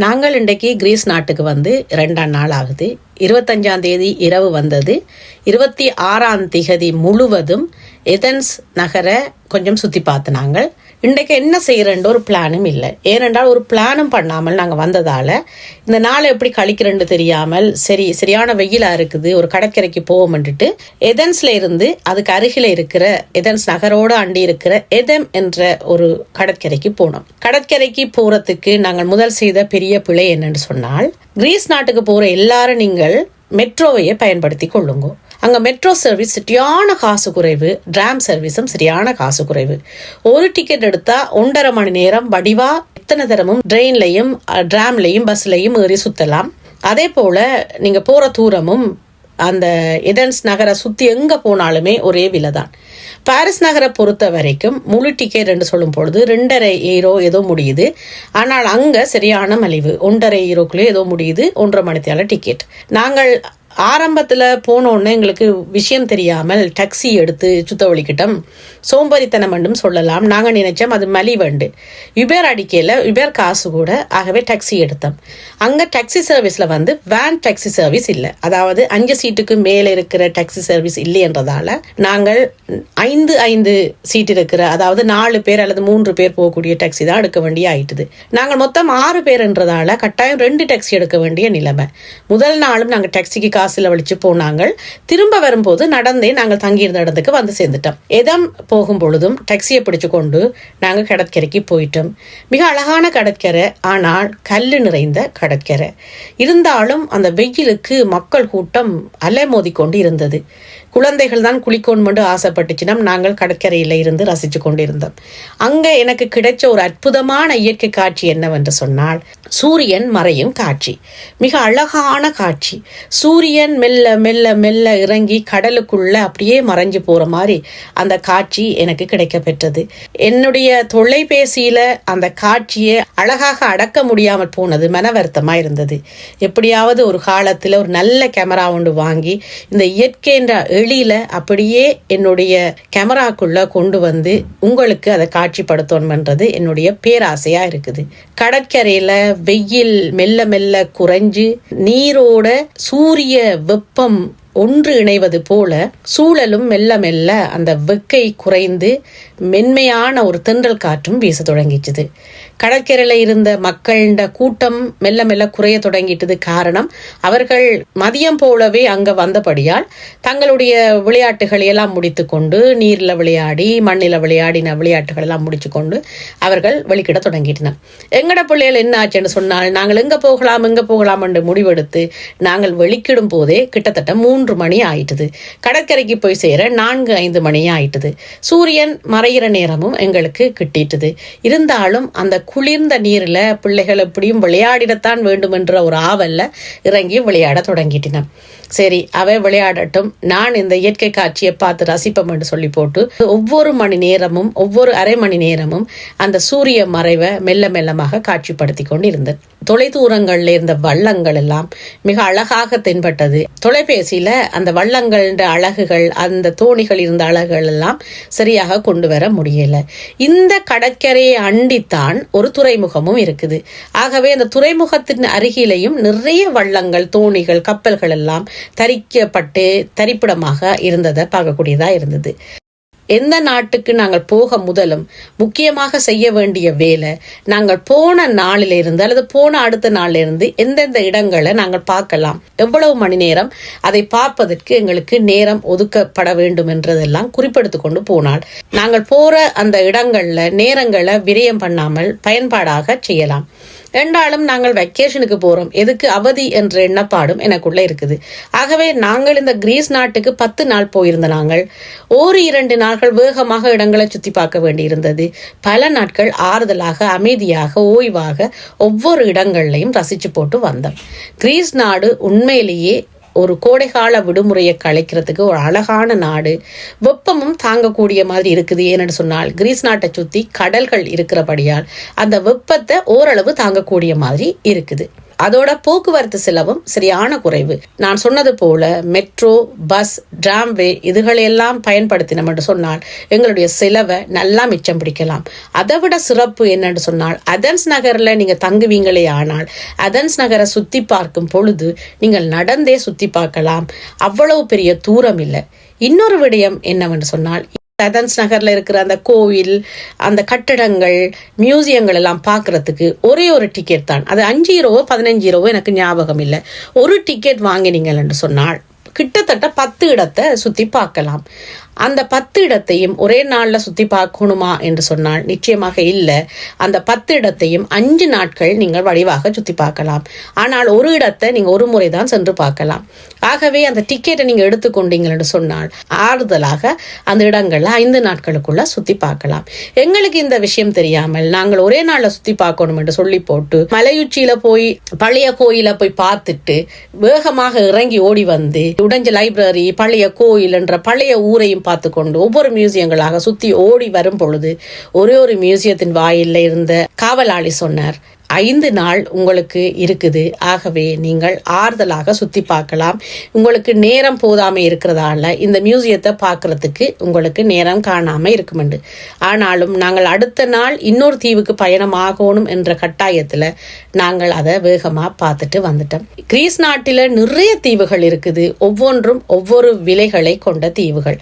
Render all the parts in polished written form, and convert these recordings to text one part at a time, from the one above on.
நாங்கள் இன்றைக்கு கிரீஸ் நாட்டுக்கு வந்து 2ஆம் நாள் ஆகுது. 25ஆம் தேதி இரவு வந்தது. 26ஆம் திகதி முழுவதும் ஏதென்ஸ் நகரை கொஞ்சம் சுற்றி பார்த்து நாங்கள் இன்றைக்கு என்ன செய்கிறேன்ற ஒரு பிளானும் இல்லை. ஏனென்றால் ஒரு பிளானும் பண்ணாமல் நாங்கள் வந்ததால் இந்த நாளை எப்படி கழிக்கிறேன்னு தெரியாமல் சரியான வெயிலாக இருக்குது, ஒரு கடற்கரைக்கு போவோம்ன்ட்டு ஏதென்ஸில் இருந்து அதுக்கு அருகில் இருக்கிற ஏதென்ஸ் நகரோடு அண்டி இருக்கிற எதெம் என்ற ஒரு கடற்கரைக்கு போனோம். கடற்கரைக்கு போகிறதுக்கு நாங்கள் முதல் செய்த பெரிய பிழை என்னன்னு சொன்னால், கிரீஸ் நாட்டுக்கு போகிற எல்லாரும் நீங்கள் மெட்ரோவையே பயன்படுத்தி கொள்ளுங்க. அங்கே மெட்ரோ சர்வீஸ் சரியான காசு குறைவு, டிராம் சர்வீஸும் சரியான காசு குறைவு. ஒரு டிக்கெட் எடுத்தால் 1.5 மணி நேரம் வடிவா எத்தனை தரமும் ட்ரெயின்லையும் டிராம்லையும் பஸ்லையும் ஏறி சுற்றலாம். அதே போல் நீங்கள் போகிற தூரமும் அந்த ஏதென்ஸ் நகரை சுற்றி எங்கே போனாலுமே ஒரே விலை தான். பாரிஸ் நகரை பொறுத்த வரைக்கும் முழு டிக்கெட் என்று சொல்லும் பொழுது 2.5 யூரோ ஏதோ முடியுது. ஆனால் அங்கே சரியான மலிவு, 1.5 யூரோக்குள்ளே ஏதோ முடியுது 1.5 மணித்தால டிக்கெட். நாங்கள் ஆரம்பத்தில் போனோன்னு எங்களுக்கு விஷயம் தெரியாமல் டாக்ஸி எடுத்து சுத்தவழிக்கிட்டோம். சோம்பேறித்தனம் என்றும் சொல்லலாம். நாங்கள் நினைச்சோம் அது மலிவண்டு. யுபேர் அடிக்கையில் யுபேர் காசு கூட, ஆகவே டாக்ஸி எடுத்தோம். அங்கே டாக்ஸி சர்வீஸில் வந்து வேன் டாக்ஸி சர்வீஸ் இல்லை, அதாவது 5 சீட்டுக்கு மேலே இருக்கிற டாக்ஸி சர்வீஸ் இல்லை என்றதால் நாங்கள் 5 சீட் இருக்கிற, அதாவது 4 பேர் அல்லது 3 பேர் போகக்கூடிய டாக்ஸி தான் எடுக்க வேண்டிய ஆயிட்டுது. நாங்கள் மொத்தம் 6 பேர்ன்றதால கட்டாயம் 2 டாக்ஸி எடுக்க வேண்டிய நிலைமை. முதல் நாளும் நாங்கள் டாக்ஸிக்கு காசுல வலிச்சு போனாங்க. திரும்ப வரும்போது நடந்தே நாங்கள் தங்கியிருந்த இடத்துக்கு வந்து சேர்ந்துட்டோம். எதம் போகும் பொழுதும் டாக்ஸியை பிடிச்சு கொண்டு நாங்கள் கடற்கரைக்கு போயிட்டோம். மிக அழகான கடற்கரை, ஆனால் கல்லு நிறைந்த கடற்கரை. இருந்தாலும் அந்த வெயிலுக்கு மக்கள் கூட்டம் அலைமோதி கொண்டு இருந்தது. குழந்தைகள் தான் குளிக்கொண்டு ஆசைப்பட்டுச்சுன்னா நாங்கள் கடற்கரையில் இருந்து ரசித்து கொண்டிருந்தோம். அங்கே எனக்கு கிடைச்ச ஒரு அற்புதமான இயற்கை காட்சி என்னவென்று சொன்னால், சூரியன் மறையும் காட்சி. மிக அழகான காட்சி. சூரியன் மெல்ல மெல்ல மெல்ல இறங்கி கடலுக்குள்ள அப்படியே மறைஞ்சு போற மாதிரி அந்த காட்சி எனக்கு கிடைக்க பெற்றது. என்னுடைய தொலைபேசியில அந்த காட்சியை அழகாக அடக்க முடியாமல் போனது மன வருத்தமா இருந்தது. எப்படியாவது ஒரு காலத்துல ஒரு நல்ல கேமரா ஒன்று வாங்கி இந்த இயற்கை என்ற எளியில அப்படியே என்னுடைய கேமராக்குள்ள கொண்டு வந்து உங்களுக்கு அதை காட்சிப்படுத்தணும்ன்றது என்னுடைய பேராசையா இருக்குது. கடற்கரையில வெயில் மெல்ல மெல்ல குறைஞ்சு நீரோட சூரிய வெப்பம் ஒன்று இணைவது போல சூழலும் மெல்ல மெல்ல அந்த வெக்கை குறைந்து மென்மையான ஒரு தென்றல் காற்றும் வீச தொடங்கிச்சுது. கடற்கரையில இருந்த மக்களோட கூட்டம் மெல்ல மெல்ல குறைய தொடங்கிட்டது. காரணம், அவர்கள் மதியம் போலவே அங்க வந்தபடியால் தங்களுடைய விளையாட்டுகளை எல்லாம் முடித்து கொண்டு நீர்ல விளையாடி மண்ணில விளையாடின விளையாட்டுகள் எல்லாம் முடிச்சு கொண்டு அவர்கள் வெளிக்கிட தொடங்கிட்டனர். எங்கட பிள்ளைகள் என்ன ஆச்சுன்னு சொன்னால், நாங்கள் எங்க போகலாம் என்று முடிவெடுத்து நாங்கள் வெளிக்கிடும் போதே கிட்டத்தட்ட 3 மணி ஆயிட்டுது. கடற்கரைக்கு போய் சேர 4-5 மணி ஆயிட்டுது. சூரியன் மறைகிற நேரமும் எங்களுக்கு கிட்டிட்டுது. இருந்தாலும் அந்த குளிர்ந்த நீர்ல பிள்ளைகள் எப்படியும் விளையாடிடத்தான் வேண்டும் என்ற ஒரு ஆவல்ல இறங்கி விளையாட தொடங்கிட்டினான். சரி, அவை விளையாடட்டும், நான் இந்த இயற்கை காட்சியை பார்த்து ரசிப்போம் என்று சொல்லி போட்டு ஒவ்வொரு மணி நேரமும் ஒவ்வொரு அரை மணி நேரமும் அந்த சூரிய மறைவை மெல்ல மெல்லமாக காட்சிப்படுத்தி கொண்டு இருந்தது. தொலைதூரங்கள்ல இருந்த வள்ளங்கள் எல்லாம் மிக அழகாக தென்பட்டது. தொலைபேசியில அந்த வள்ளங்கள் அழகுகள், அந்த தோணிகள் இருந்த அழகுகள் எல்லாம் சரியாக கொண்டு வர முடியல. இந்த கடற்கரையை அண்டித்தான் ஒரு துறைமுகமும் இருக்குது. ஆகவே அந்த துறைமுகத்தின் அருகிலையும் நிறைய வள்ளங்கள், தோணிகள், கப்பல்கள் எல்லாம் தரிக்கப்பட்டு தரிப்பிடமாக இருந்ததை பார்க்கக்கூடியதா இருந்தது. எந்த நாட்டுக்கு நாங்கள் போக முதலும் முக்கியமாக செய்ய வேண்டிய வேலை, நாங்கள் போன நாளிலிருந்து அல்லது போன அடுத்த நாளிலிருந்து எந்தெந்த இடங்களை நாங்கள் பார்க்கலாம், எவ்வளவு மணி நேரம் அதை பார்ப்பதற்கு எங்களுக்கு நேரம் ஒதுக்கப்பட வேண்டும் என்றதெல்லாம் குறிப்பெடுத்து கொண்டு போனால் நாங்கள் போற அந்த இடங்கள்ல நேரங்களை விரயம் பண்ணாமல் பயன்பாடாக செய்யலாம். ரெண்டாலும் நாங்கள் வெக்கேஷனுக்கு போறோம், எதுக்கு அவதி என்ற எண்ணப்பாடும் எனக்குள்ள இருக்குது. ஆகவே நாங்கள் இந்த கிரீஸ் நாட்டுக்கு 10 நாள் போயிருந்த நாங்கள் 1-2 நாட்கள் வேகமாக இடங்களை சுத்தி பார்க்க வேண்டி இருந்தது. பல நாட்கள் ஆறுதலாக, அமைதியாக, ஓய்வாக ஒவ்வொரு இடங்கள்லையும் ரசிச்சு போட்டு வந்தோம். கிரீஸ் நாடு உண்மையிலேயே ஒரு கோடைகால விடுமுறையை கழிக்கிறதுக்கு ஒரு அழகான நாடு. வெப்பமும் தாங்கக்கூடிய மாதிரி இருக்குது. ஏன்னு சொன்னால், கிரீஸ் நாட்டை சுற்றி கடல்கள் இருக்கிறபடியால் அந்த வெப்பத்தை ஓரளவு தாங்கக்கூடிய மாதிரி இருக்குது. அதோட போக்குவரத்து செலவும் சரியான குறைவு. நான் சொன்னது போல மெட்ரோ, பஸ், டிராம்வே இதுகளெல்லாம் பயன்படுத்தினோம் என்று சொன்னால் எங்களுடைய செலவை நல்லா மிச்சம் பிடிக்கலாம். அதை விட சிறப்பு என்னன்னு சொன்னால் அதென்ஸ் நகர்ல நீங்க தங்குவீங்களே ஆனால் அதென்ஸ் நகரை சுத்தி பார்க்கும் பொழுது நீங்கள் நடந்தே சுத்தி பார்க்கலாம். அவ்வளவு பெரிய தூரம் இல்லை. இன்னொரு விடயம் என்னவென்று சொன்னால் அதென்ஸ் நகர்ல இருக்கிற அந்த கோவில், அந்த கட்டடங்கள், மியூசியங்கள் எல்லாம் பார்க்கறதுக்கு ஒரே ஒரு டிக்கெட் தான். அது 5 யூரோவோ 15 யூரோவோ எனக்கு ஞாபகம் இல்லை. ஒரு டிக்கெட் வாங்கினீங்கள் என்று சொன்னால் கிட்டத்தட்ட 10 இடத்தை சுத்தி பார்க்கலாம். அந்த 10 இடத்தையும் ஒரே நாள்ல சுத்தி பார்க்கணுமா என்று சொன்னால் நிச்சயமாக இல்லை. அந்த 10 இடத்தையும் 5 நாட்கள் நீங்கள் வடிவாக சுத்தி பார்க்கலாம். ஆனால் ஒரு இடத்தை நீங்க ஒரு முறை தான் சென்று பார்க்கலாம். ஆகவே அந்த டிக்கெட்டை நீங்க எடுத்துக்கொண்டீங்க என்று சொன்னால் ஆறுதலாக அந்த இடங்கள்ல 5 நாட்களுக்குள்ள சுத்தி பார்க்கலாம். எங்களுக்கு இந்த விஷயம் தெரியாமல் நாங்கள் ஒரே நாள்ல சுத்தி பார்க்கணும் என்று சொல்லி போட்டு மலையுச்சியில போய் பழைய கோயில போய் பார்த்துட்டு வேகமாக இறங்கி ஓடி வந்து உடைஞ்ச லைப்ரரி, பழைய கோயில் என்ற பழைய ஊரையும் பார்த்து கொண்டு ஒவ்வொரு மியூசியங்களாக சுத்தி ஓடி வரும் பொழுது ஒரு மியூசியத்தின் வாயில இருந்த காவலாளி சொன்னார், 5 நாள் உங்களுக்கு இருக்குது. ஆகவே நீங்கள் ஆறுதலாக சுத்தி பார்க்கலாம். உங்களுக்கு நேரம் போதாம இருக்கிறதால இந்த மியூசியத்தை பார்க்கறதுக்கு உங்களுக்கு நேரம் காணாம இருக்குமெண்டு. ஆனாலும் நாங்கள் அடுத்த நாள் இன்னொரு தீவுக்கு பயணமாகணும் என்ற கட்டாயத்துல நாங்கள் அதை வேகமா பார்த்துட்டு வந்துட்டோம். கிரீஸ் நாட்டில நிறைய தீவுகள் இருக்குது. ஒவ்வொன்றும் ஒவ்வொரு விலைகளை கொண்ட தீவுகள்.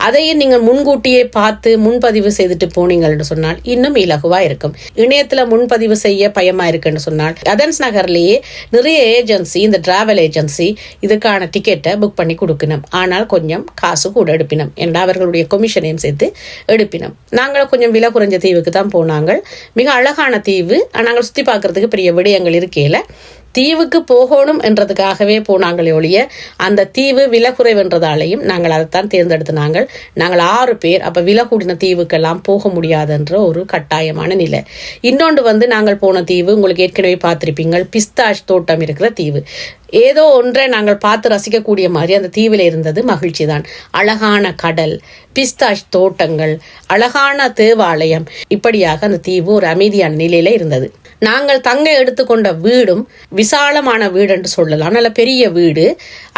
அதையும் நீங்கள் முன்கூட்டியே பார்த்து முன்பதிவு செய்துட்டு போனீங்கன்னு சொன்னால் இன்னும் இலகுவா இருக்கும். இணையத்துல முன்பதிவு செய்ய இருக்குன்னு சொன்னால் அதென்ஸ் நகர்லேயே நிறைய ஏஜென்சி, இந்த டிராவல் ஏஜென்சி இதுக்கான டிக்கெட்டை புக் பண்ணி கொடுக்கணும். ஆனால் கொஞ்சம் காசு கூட எடுப்பினோம். ஏன்னா அவர்களுடைய கமிஷனையும் சேர்த்து எடுப்பினோம். நாங்கள் கொஞ்சம் விலை குறைஞ்ச தீவுக்கு தான் போனாங்க. மிக அழகான தீவு. நாங்கள் சுத்தி பார்க்கறதுக்கு பெரிய விடயங்கள் இருக்கையில தீவுக்கு போகணும் என்றதுக்காகவே போனாங்களே ஒழிய அந்த தீவு விலை குறைவென்றதாலையும் நாங்கள் அதைத்தான் தேர்ந்தெடுத்தினாங்க. நாங்கள் 6 பேர். அப்ப விலை கூடின தீவுக்கெல்லாம் போக முடியாதுன்ற ஒரு கட்டாயமான நிலை. இன்னொன்று நாங்கள் போன தீவு உங்களுக்கு ஏற்கனவே பார்த்திருப்பீங்க, பிஸ்தாஷ் தோட்டம் இருக்கிற தீவு. ஏதோ ஒன்றை நாங்கள் பார்த்து ரசிக்கக்கூடிய மாதிரி அந்த தீவில் இருந்தது. மகிழ்ச்சி தான். அழகான கடல், பிஸ்தாஷ் தோட்டங்கள், அழகான தேவாலயம், இப்படியாக அந்த தீவு ஒரு அமைதியான நிலையில இருந்தது. நாங்கள் தங்க எடுத்துக்கொண்ட வீடும் விசாலமான வீடு என்று சொல்லலாம். நல்ல பெரிய வீடு.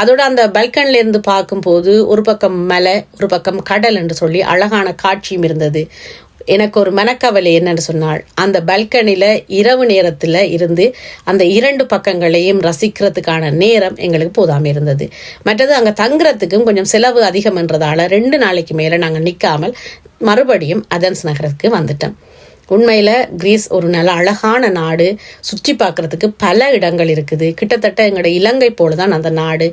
அதோட அந்த பல்கன்ல இருந்து பார்க்கும்போது ஒரு பக்கம் மலை, ஒரு பக்கம் கடல் என்று சொல்லி அழகான காட்சியும் இருந்தது. எனக்கு ஒரு மனக்கவலை என்னன்னு சொன்னால் அந்த பல்கனில இரவு நேரத்துல இருந்து அந்த 2 பக்கங்களையும் ரசிக்கிறதுக்கான நேரம் எங்களுக்கு போதாம இருந்தது. மற்றது அங்க தங்குறதுக்கும் கொஞ்சம் செலவு அதிகம் என்றதால 2 நாளைக்கு மேல நாங்கள் நிக்காமல் மறுபடியும் அதென்ஸ் நகரத்துக்கு வந்துட்டோம். உண்மையில கிரீஸ் ஒரு நல்ல அழகான நாடு. சுற்றி பார்க்கறதுக்கு பல இடங்கள் இருக்குது. கிட்டத்தட்ட எங்களோட இலங்கை போலதான் அந்த நாடு.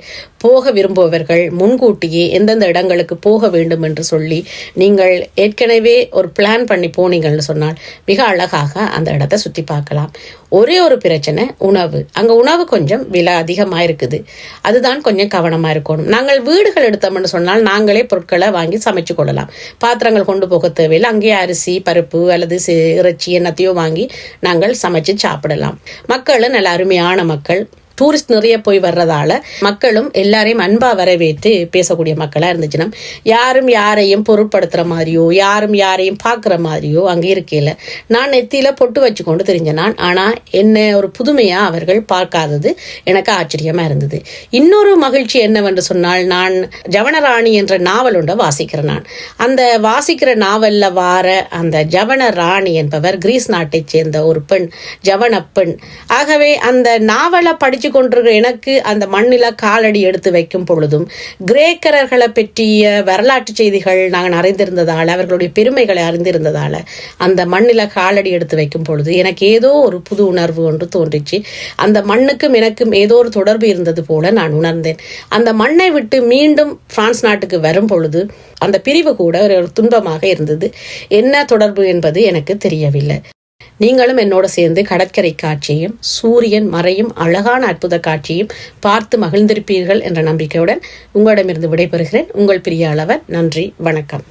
போக விரும்புபவர்கள் முன்கூட்டியே எந்தெந்த இடங்களுக்கு போக வேண்டும் என்று சொல்லி நீங்கள் ஏற்கனவே ஒரு பிளான் பண்ணி போனீங்கன்னு சொன்னால் மிக அழகாக அந்த இடத்தை சுற்றி பார்க்கலாம். ஒரே ஒரு பிரச்சனை, உணவு. அங்க உணவு கொஞ்சம் விலை அதிகமா இருக்குது. அதுதான் கொஞ்சம் கவனமா இருக்கணும். நாங்கள் வீடுகள் எடுத்தோம்னு சொன்னால் நாங்களே பொருட்களை வாங்கி சமைச்சு கொள்ளலாம். பாத்திரங்கள் கொண்டு போக தேவையில்லை. அங்கேயே அரிசி, பருப்பு அல்லது இறைச்சி என்னத்தையோ வாங்கி நாங்கள் சமைச்சு சாப்பிடலாம். மக்களும் நல்ல அருமையான மக்கள். டூரிஸ்ட் நிறைய போய் வர்றதால மக்களும் எல்லாரையும் அன்பா வரவேற்று பேசக்கூடிய மக்களா இருந்துச்சுன்னா யாரும் யாரையும் பொருட்படுத்துற மாதிரியோ யாரும் யாரையும் பார்க்குற மாதிரியோ அங்கே இருக்கையில நான் நெத்தியில பொட்டு வச்சு கொண்டு தெரிஞ்சேன் நான். ஆனா என்ன ஒரு புதுமையா அவர்கள் பார்க்காதது எனக்கு ஆச்சரியமா இருந்தது. இன்னொரு மகிழ்ச்சி என்னவென்று சொன்னால், நான் ஜவனராணி என்ற நாவல் ஒன்றை வாசிக்கிறேன். நான் அந்த வாசிக்கிற நாவல்ல வார அந்த ஜவனராணி என்பவர் கிரீஸ் நாட்டை சேர்ந்த ஒரு பெண், ஜவன பெண். ஆகவே அந்த நாவலை படிச்சு கொண்டிருக்கிற எனக்கு அந்த மண்ணில காலடி எடுத்து வைக்கும் பொழுதும் கிரேக்கரர்களை பற்றிய வரலாற்று செய்திகள் நாங்கள் அறிந்திருந்ததால, அவர்களுடைய பெருமைகளை அறிந்திருந்ததால அந்த மண்ணில காலடி எடுத்து வைக்கும் பொழுது எனக்கு ஏதோ ஒரு புது உணர்வு ஒன்று தோன்றிச்சு. அந்த மண்ணுக்கும் எனக்கும் ஏதோ ஒரு தொடர்பு இருந்தது போல நான் உணர்ந்தேன். அந்த மண்ணை விட்டு மீண்டும் பிரான்ஸ் நாட்டுக்கு வரும் பொழுது அந்த பிரிவு கூட ஒரு துன்பமாக இருந்தது. என்ன தொடர்பு என்பது எனக்கு தெரியவில்லை. நீங்களும் என்னோட சேர்ந்து கடற்கரை காட்சியையும் சூரியன் மறையும் அழகான அற்புத காட்சியையும் பார்த்து மகிழ்ந்திருப்பீர்கள் என்ற நம்பிக்கையுடன் உங்களிடமிருந்து விடைபெறுகிறேன். உங்கள் பிரிய அளவன். நன்றி, வணக்கம்.